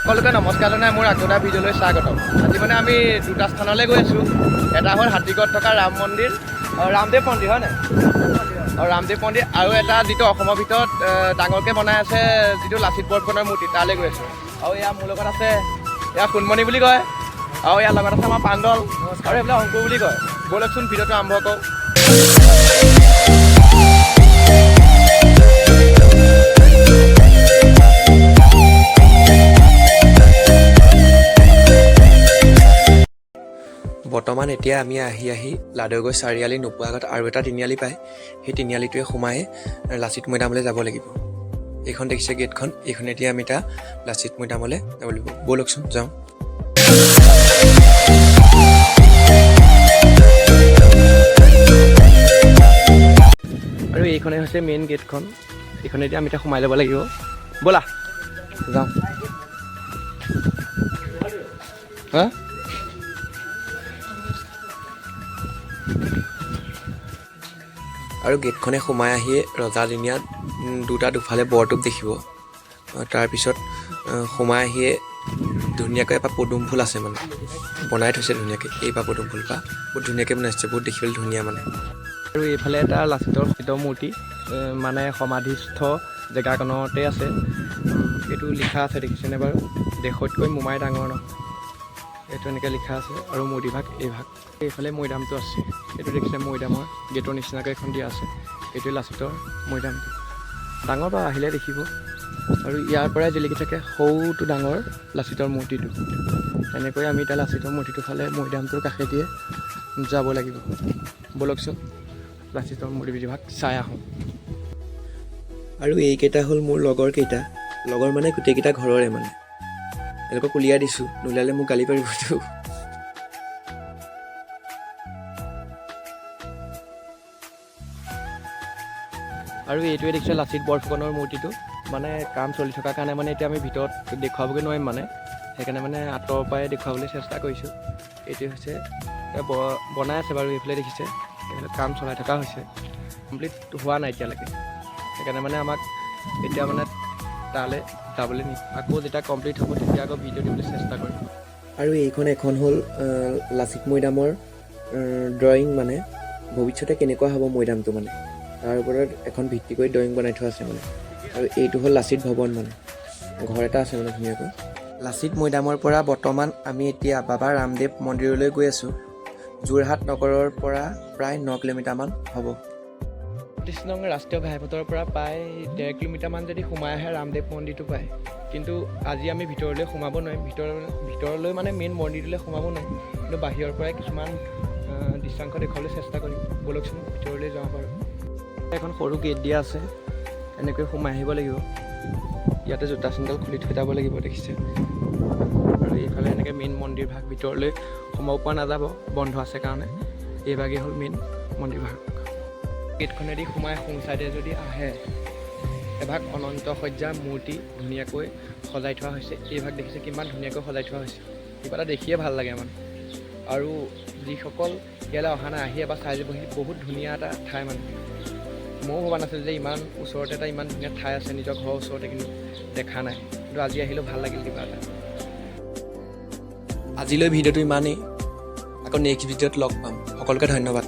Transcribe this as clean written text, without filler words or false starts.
সকলোকে নমস্কাৰ জনাই মোৰ আগতে ভিডিঅ'লৈ স্বাগতম। আজি মানে আমি দুটা স্থানলৈ গৈ আছোঁ। এটা হ'ল হাতীগড়ত থকা ৰাম মন্দিৰ, ৰামদেৱ মন্দিৰ হয় নাই? ৰামদেৱ মন্দিৰ, আৰু এটা যিটো অসমৰ ভিতৰত ডাঙৰকৈ বনাই আছে যিটো লাচিত বৰফুকনৰ মূৰ্তি, তালৈ গৈ আছোঁ। আৰু ইয়াৰ মোৰ লগত আছে ইয়াৰ সোণমণি বুলি কয়, আৰু ইয়াৰ লগত আছে আমাৰ পাণ্ডল, আৰু এইফালে অংকুৰ বুলি কয়। ব'লকচোন ভিডিঅ'টো আৰম্ভ কৰোঁ। বৰ্তমান এতিয়া আমি আহি লাডুগড় চাৰিআলি নোপোৱাৰ আগত আৰু এটা তিনিআলি পায়। সেই তিনিআলিটোৱে সোমাই লাচিত মৈদামলৈ যাব লাগিব। এইখন দেখিছে গেটখন, এইখন এতিয়া আমি এটা লাচিত মৈদামলৈ যাব লাগিব। ব'লকচোন যাওঁ। আৰু এইখনে হৈছে মেইন গেটখন, এইখনে এতিয়া আমি এতিয়া সোমাই যাব লাগিব। ব'লা যাওঁ। হা আৰু গেটখনে সোমাই আহিয়ে ৰজাদিনীয়া দুফালে বৰটোপ দেখিব। তাৰপিছত সোমাই আহিয়ে ধুনীয়াকৈ এপাহ পদুম ফুল আছে, মানে বনাই থৈছে ধুনীয়াকৈ। এইপাহ পদুম ফুলপাহ বহুত ধুনীয়াকৈ বনাইছে, বহুত দেখিবলৈ ধুনীয়া মানে। আৰু এইফালে এটা লাচিতৰ মূৰ্তি, মানে সমাধিস্থ জেগাকণতে আছে। এইটো লিখা আছে, দেখিছেনে বাৰু? দেশতকৈ মোমাই ডাঙৰ নহয়, এইটো এনেকৈ লিখা আছে। আৰু মূৰ্তিভাগ এইভাগ, এইফালে মৈদামটো আছে। এইটো দেখিছে মৈদামৰ গেটৰ নিচিনাকৈ এখন দিয়া আছে। এইটোৱে লাচিতৰ মৈদামটো, ডাঙৰ বাৰু, আহিলে দেখিব। আৰু ইয়াৰ পৰাই জিলিকি থাকে সৰুটো ডাঙৰ লাচিতৰ মূৰ্তিটো। এনেকৈ আমি এতিয়া লাচিতৰ মূৰ্তিটো ফালে মৈদামটোৰ কাষেদিয়ে যাব লাগিব। ব'লকচোন লাচিতৰ মূৰ্তিভাগ চাই আহোঁ। আৰু এইকেইটা হ'ল মোৰ লগৰ কেইটা, লগৰ মানে গোটেইকেইটা ঘৰৰে মানে। এওঁলোকক উলিয়াই দিছোঁ, নোলিয়ালে মোক গালি পাৰিবতো। আৰু এইটোৱে দেখিছে লাচিত বৰফুকনৰ মূৰ্তিটো, মানে কাম চলি থকাৰ কাৰণে মানে এতিয়া আমি ভিতৰত দেখুৱাবগৈ নোৱাৰিম, মানে সেইকাৰণে মানে আঁতৰৰ পৰাই দেখুৱাবলৈ চেষ্টা কৰিছোঁ। এইটোৱে হৈছে বনাই আছে বাৰু, এইফালে দেখিছে কাম চলাই থকা হৈছে, কমপ্লিট হোৱা নাই এতিয়ালৈকে। সেইকাৰণে মানে আমাক এতিয়া মানে তালৈ যাবলৈ আকৌ যেতিয়া কমপ্লিট হ'ব তেতিয়া আকৌ ভিডিঅ' দিবলৈ চেষ্টা কৰিম। আৰু এইখন এখন হ'ল লাচিত মৈদামৰ ড্ৰয়িং, মানে ভৱিষ্যতে কেনেকুৱা হ'ব মৈদামটো, মানে তাৰ ওপৰত এখন ভিত্তি কৰি ড্ৰয়িং বনাই থোৱা আছে মানে। আৰু এইটো হ'ল লাচিত ভৱন, মানে ঘৰ এটা আছে মানে ধুনীয়াকৈ। লাচিত মৈদামৰ পৰা বৰ্তমান আমি এতিয়া বাবা ৰামদেৱ মন্দিৰলৈ গৈ আছোঁ। যোৰহাট নগৰৰ পৰা প্ৰায় 9 কিলোমিটাৰমান হ'ব। ৩০ নং ৰাষ্ট্ৰীয় ঘাইপথৰ পৰা প্ৰায় 1.5 কিলোমিটাৰমান যদি সোমাই আহে ৰামদেৱ মন্দিৰটো পায়। কিন্তু আজি আমি ভিতৰলৈ সোমাব নোৱাৰিম, ভিতৰলৈ মানে মেইন মন্দিৰটোলৈ সোমাব নোৱাৰিম, কিন্তু বাহিৰৰ পৰাই কিছুমান দৃশ্যাংশ দেখুৱাবলৈ চেষ্টা কৰিম। ব'লকচোন ভিতৰলৈ যাওঁ বাৰু। এখন সৰু গেট দিয়া আছে, এনেকৈ সোমাই আহিব লাগিব। ইয়াতে জোতা চেণ্ডেল খুলি থৈ যাব লাগিব, দেখিছে। আৰু এইফালে এনেকৈ মেইন মন্দিৰ ভাগ, ভিতৰলৈ সোমাব পৰা নাযাব, বন্ধ আছে কাৰণে। এইভাগেই হ'ল মেইন মন্দিৰ ভাগ। গেটখনেদি সোমাই সোঁ চাইডে যদি আহে, এভাগ অনন্ত সজ্জাৰ মূৰ্তি ধুনীয়াকৈ সজাই থোৱা হৈছে। এইভাগ দেখিছে কিমান ধুনীয়াকৈ সজাই থোৱা হৈছে, কিবা এটা দেখিয়ে ভাল লাগে মানে। আৰু যিসকল ইয়ালৈ অহা নাই, আহি এবাৰ চাই যাবহি, বহুত ধুনীয়া এটা ঠাই মানে। ময়ো ভবা নাছিলোঁ যে ইমান ওচৰতে এটা ইমান ধুনীয়া ঠাই আছে, নিজৰ ঘৰৰ ওচৰতে, কিন্তু দেখা নাই। কিন্তু আজি আহিলেও ভাল লাগিল কিবা এটা। আজিলৈ ভিডিঅ'টো ইমানেই, আকৌ নেক্সট ভিডিঅ'ত লগ পাম। সকলোকে ধন্যবাদ।